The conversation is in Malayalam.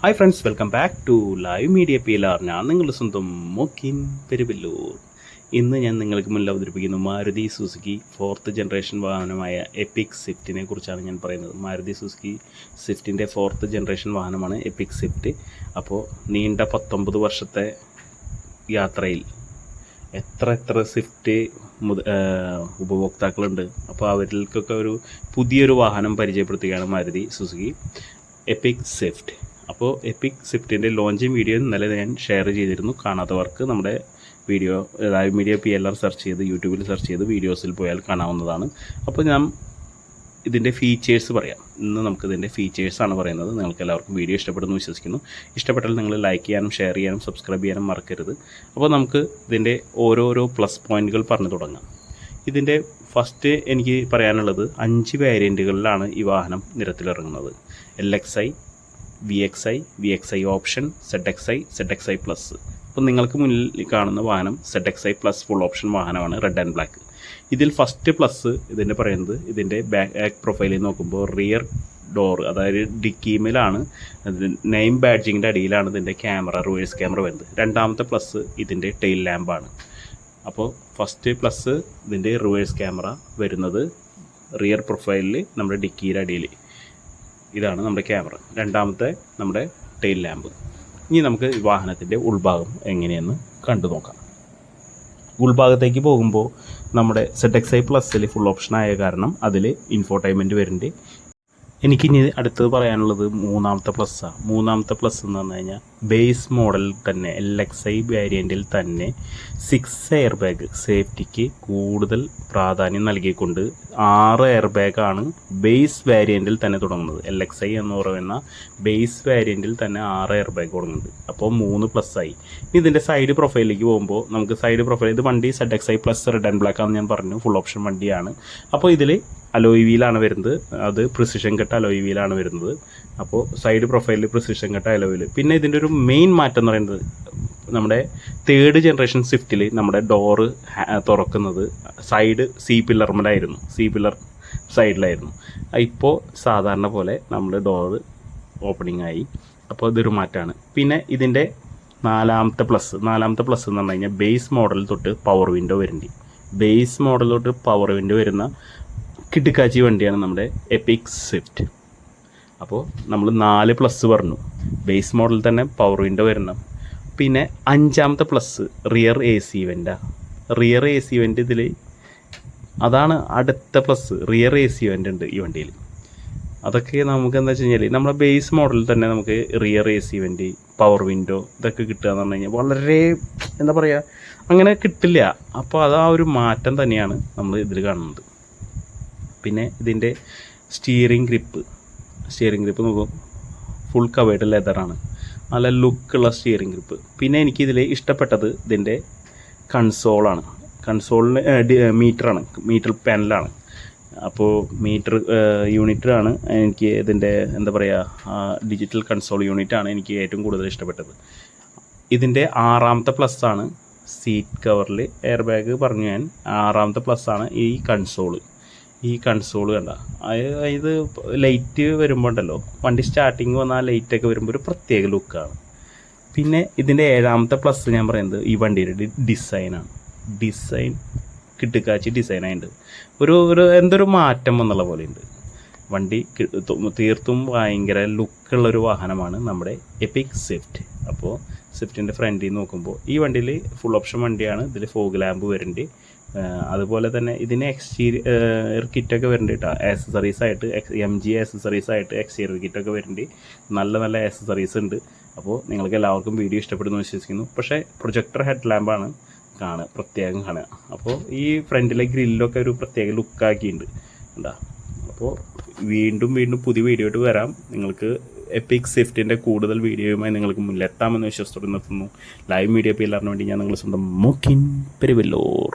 Hi friends, welcome back to live media PLR. ഞാൻ നിങ്ങളുടെ സ്വന്തം മൊക്കിൻ പെരുവല്ലൂർ. ഇന്ന് ഞാൻ നിങ്ങൾക്ക് മുന്നിൽ അവതരിപ്പിക്കുന്നു മാരുതി സുസുക്കി 4th ജനറേഷൻ വാഹനമായ എപ്പിക് സ്വിഫ്റ്റിനെ കുറിച്ചാണ് ഞാൻ പറയുന്നത്. മാരുതി സുസുക്കി സ്വിഫ്റ്റിൻ്റെ 4th ജനറേഷൻ വാഹനമാണ് എപ്പിക് സ്വിഫ്റ്റ്. അപ്പോൾ നീണ്ട 19 വർഷത്തെ യാത്രയിൽ എത്ര സ്വിഫ്റ്റ് ഉപഭോക്താക്കളുണ്ട്. അപ്പോൾ അവർക്കൊക്കെ ഒരു പുതിയൊരു വാഹനം പരിചയപ്പെടുത്തുകയാണ് മാരുതി സുസുക്കി എപ്പിക് സ്വിഫ്റ്റ്. അപ്പോൾ എപ്പിക് സ്വിഫ്റ്റിൻ്റെ ലോഞ്ചിങ് വീഡിയോ ഇന്നലെ ഞാൻ ഷെയർ ചെയ്തിരുന്നു. കാണാത്തവർക്ക് നമ്മുടെ video live media PLR search ചെയ്ത് യൂട്യൂബിൽ സെർച്ച് ചെയ്ത് വീഡിയോസിൽ പോയാൽ കാണാവുന്നതാണ്. അപ്പോൾ ഞാൻ ഇതിൻ്റെ ഫീച്ചേഴ്സ് പറയാം. ഇന്ന് നമുക്ക് ഇതിൻ്റെ ഫീച്ചേഴ്സാണ് പറയുന്നത്. നിങ്ങൾക്ക് എല്ലാവർക്കും വീഡിയോ ഇഷ്ടപ്പെടുന്നു വിശ്വസിക്കുന്നു. ഇഷ്ടപ്പെട്ടാൽ നിങ്ങൾ ലൈക്ക് ചെയ്യാനും ഷെയർ ചെയ്യാനും സബ്സ്ക്രൈബ് ചെയ്യാനും മറക്കരുത്. അപ്പോൾ നമുക്ക് ഇതിൻ്റെ ഓരോരോ പ്ലസ് പോയിൻറ്റുകൾ പറഞ്ഞു തുടങ്ങാം. ഇതിൻ്റെ ഫസ്റ്റ് എനിക്ക് പറയാനുള്ളത് 5 വേരിയൻറ്റുകളിലാണ് ഈ വാഹനം നിരത്തിലിറങ്ങുന്നത്. LXi, VXi option, ZXi plus. അപ്പോൾ നിങ്ങൾക്ക് മുന്നിൽ കാണുന്ന വാഹനം ZXi പ്ലസ് ഫുൾ ഓപ്ഷൻ വാഹനമാണ്, റെഡ് ആൻഡ് ബ്ലാക്ക്. ഇതിൽ ഫസ്റ്റ് പ്ലസ് ഇതിൻ്റെ പറയുന്നത് ഇതിൻ്റെ ബാക്ക് പ്രൊഫൈലിൽ നോക്കുമ്പോൾ റിയർ ഡോർ, അതായത് ഡിക്കിമേലാണ് നെയിം ബാഡ്ജിങ്ങിൻ്റെ അടിയിലാണ് ഇതിൻ്റെ ക്യാമറ, റിവേഴ്സ് ക്യാമറ വരുന്നത്. രണ്ടാമത്തെ പ്ലസ് ഇതിൻ്റെ ടെയിൽ ലാമ്പാണ്. അപ്പോൾ ഫസ്റ്റ് പ്ലസ് ഇതിൻ്റെ റിവേഴ്സ് ക്യാമറ വരുന്നത് റിയർ പ്രൊഫൈലിൽ നമ്മുടെ ഡിക്കിയുടെ അടിയിൽ, ഇതാണ് നമ്മുടെ ക്യാമറ. രണ്ടാമത്തെ നമ്മുടെ ടെയിൽ ലാമ്പ്. ഇനി നമുക്ക് വാഹനത്തിൻ്റെ ഉൾഭാഗം എങ്ങനെയെന്ന് കണ്ടു നോക്കാം. ഉൾഭാഗത്തേക്ക് പോകുമ്പോൾ നമ്മുടെ ZXi പ്ലസ്സിൽ ഫുൾ ഓപ്ഷൻ ആയ കാരണം അതിൽ ഇൻഫോർടൈൻമെൻറ്റ് വരുന്നുണ്ട്. എനിക്കിനി അടുത്തത് പറയാനുള്ളത് മൂന്നാമത്തെ പ്ലസ്സാണ്. മൂന്നാമത്തെ പ്ലസ് എന്ന് പറഞ്ഞു കഴിഞ്ഞാൽ ബേസ് മോഡൽ തന്നെ LXi വേരിയൻറ്റിൽ തന്നെ 6 എയർ ബാഗ്, സേഫ്റ്റിക്ക് കൂടുതൽ പ്രാധാന്യം നൽകിക്കൊണ്ട് 6 എയർ ബാഗാണ് ബേസ് വേരിയൻറ്റിൽ തന്നെ തുടങ്ങുന്നത്. LXi എന്ന് പറയുന്ന ബേസ് വേരിയൻറ്റിൽ തന്നെ 6 എയർ ബാഗ് തുടങ്ങുന്നുണ്ട്. അപ്പോൾ 3 പ്ലസ്സായി. ഇതിൻ്റെ സൈഡ് പ്രൊഫൈലിലേക്ക് പോകുമ്പോൾ നമുക്ക് സൈഡ് പ്രൊഫൈൽ, ഇത് വണ്ടി ZXi plus red and black ആണെന്ന് ഞാൻ പറഞ്ഞു, ഫുൾ ഓപ്ഷൻ വണ്ടിയാണ്. അപ്പോൾ ഇതിൽ അലോയ് വീലാണ് വരുന്നത്, അത് പ്രിസിഷൻ കട്ട് അലോയ് വീലാണ് വരുന്നത്. അപ്പോൾ സൈഡ് പ്രൊഫൈലിൽ പ്രിസിഷൻ കട്ട് അലോയ് വീല്. പിന്നെ ഇതിൻ്റെ ഒരു മെയിൻ മാറ്റം എന്ന് പറയുന്നത് നമ്മുടെ 3rd ജനറേഷൻ സ്വിഫ്റ്റിൽ നമ്മുടെ ഡോറ് തുറക്കുന്നത് സൈഡ് C പില്ലർ സൈഡിലായിരുന്നു. ഇപ്പോൾ സാധാരണ പോലെ നമ്മൾ ഡോറ് ഓപ്പണിംഗ് ആയി. അപ്പോൾ ഇതൊരു മാറ്റമാണ്. പിന്നെ ഇതിൻ്റെ നാലാമത്തെ പ്ലസ് എന്ന് പറഞ്ഞു കഴിഞ്ഞാൽ ബേസ് മോഡൽ തൊട്ട് പവർ വിൻഡോ വരുന്ന കിടുക്കാച്ചി വണ്ടിയാണ് നമ്മുടെ എപ്പിക് സ്വിഫ്റ്റ്. അപ്പോൾ നമ്മൾ 4 പ്ലസ് പറഞ്ഞു. ബേസ് മോഡൽ തന്നെ പവർ വിൻഡോ വരണം. പിന്നെ 5ാമത്തെ പ്ലസ് റിയർ AC ഇവൻ്റ് ഇതിൽ, അതാണ് അടുത്ത പ്ലസ്. റിയർ AC ഇവൻ്റ് ഉണ്ട് ഈ വണ്ടിയിൽ. അതൊക്കെ നമുക്ക് എന്താ വെച്ച് കഴിഞ്ഞാൽ നമ്മുടെ ബേസ് മോഡലിൽ തന്നെ നമുക്ക് rear AC event, power window ഇതൊക്കെ കിട്ടുക എന്ന് പറഞ്ഞു കഴിഞ്ഞാൽ വളരെ എന്താ പറയുക, അങ്ങനെ കിട്ടില്ല. അപ്പോൾ അത് ആ ഒരു മാറ്റം തന്നെയാണ് നമ്മൾ ഇതിൽ കാണുന്നത്. പിന്നെ ഇതിൻ്റെ സ്റ്റിയറിംഗ് ഗ്രിപ്പ് നോക്കും, ഫുൾ കവേർഡ് ലെതറാണ്, നല്ല ലുക്കുള്ള സ്റ്റിയറിംഗ് ഗ്രിപ്പ്. പിന്നെ എനിക്കിതിൽ ഇഷ്ടപ്പെട്ടത് ഇതിൻ്റെ കൺസോളിന് മീറ്റർ പാനലാണ്. അപ്പോൾ മീറ്റർ യൂണിറ്റാണ് എനിക്ക് ഇതിൻ്റെ എന്താ പറയുക, ഡിജിറ്റൽ കൺസോൾ യൂണിറ്റാണ് എനിക്ക് ഏറ്റവും കൂടുതൽ ഇഷ്ടപ്പെട്ടത്. ഇതിൻ്റെ 6ാമത്തെ പ്ലസ്സാണ് സീറ്റ് കവറിൽ എയർ ബാഗ് പറഞ്ഞു ഞാൻ. 6ാമത്തെ പ്ലസ്സാണ് ഈ കൺസോൾ കണ്ട. ഇത് ലൈറ്റ് വരുമ്പോൾ ഉണ്ടല്ലോ, വണ്ടി സ്റ്റാർട്ടിങ് വന്നാൽ ലൈറ്റൊക്കെ വരുമ്പോൾ ഒരു പ്രത്യേക ലുക്കാണ്. പിന്നെ ഇതിൻ്റെ 7ാമത്തെ പ്ലസ് ഞാൻ പറയുന്നത് ഈ വണ്ടിയുടെ ഡിസൈൻ കിട്ടുക്കാച്ചി ഡിസൈനായിട്ടുണ്ട്. ഒരു എന്തൊരു മാറ്റം എന്നുള്ള പോലെയുണ്ട്. വണ്ടി തീർത്തും ഭയങ്കര ലുക്കുള്ളൊരു വാഹനമാണ് നമ്മുടെ എപ്പിക് സ്വിഫ്റ്റ്. അപ്പോൾ സ്വിഫ്റ്റിൻ്റെ ഫ്രണ്ടിൽ നോക്കുമ്പോൾ ഈ വണ്ടിയിൽ ഫുൾ ഓപ്ഷൻ വണ്ടിയാണ്. ഇതിൽ ഫോഗ് ലാമ്പ് വരുന്നുണ്ട്. അതുപോലെ തന്നെ ഇതിന് എക്സ്റ്റീരിയർ കിറ്റൊക്കെ വരുന്നുണ്ട് കേട്ടോ. ആക്സസറീസായിട്ട് MG ആക്സസറീസായിട്ട് എക്സ്റ്റീരിയർ കിറ്റൊക്കെ വരുന്നുണ്ട്. നല്ല ആക്സസറീസ് ഉണ്ട്. അപ്പോൾ നിങ്ങൾക്ക് എല്ലാവർക്കും വീഡിയോ ഇഷ്ടപ്പെടുന്നു വിശ്വസിക്കുന്നു. പക്ഷേ പ്രൊജക്ടർ ഹെഡ് ലാമ്പാണ് പ്രത്യേകം കാണുക. അപ്പോൾ ഈ ഫ്രണ്ടിലെ ഗ്രില്ലൊക്കെ ഒരു പ്രത്യേക ലുക്കാക്കിയിട്ടുണ്ട് എന്താ. അപ്പോൾ വീണ്ടും പുതിയ വീഡിയോ ആയിട്ട് വരാം. നിങ്ങൾക്ക് എപ്പിക് സ്വിഫ്റ്റിൻ്റെ കൂടുതൽ വീഡിയോയുമായി നിങ്ങൾക്ക് മുന്നിലെത്താമെന്ന് വിശ്വസിച്ചോടെ നിർത്തുന്നു. ലൈവ് മീഡിയ PLR വേണ്ടി ഞാൻ നിങ്ങളുടെ സ്വന്തം മൊക്കിൻ പെരുവല്ലൂർ.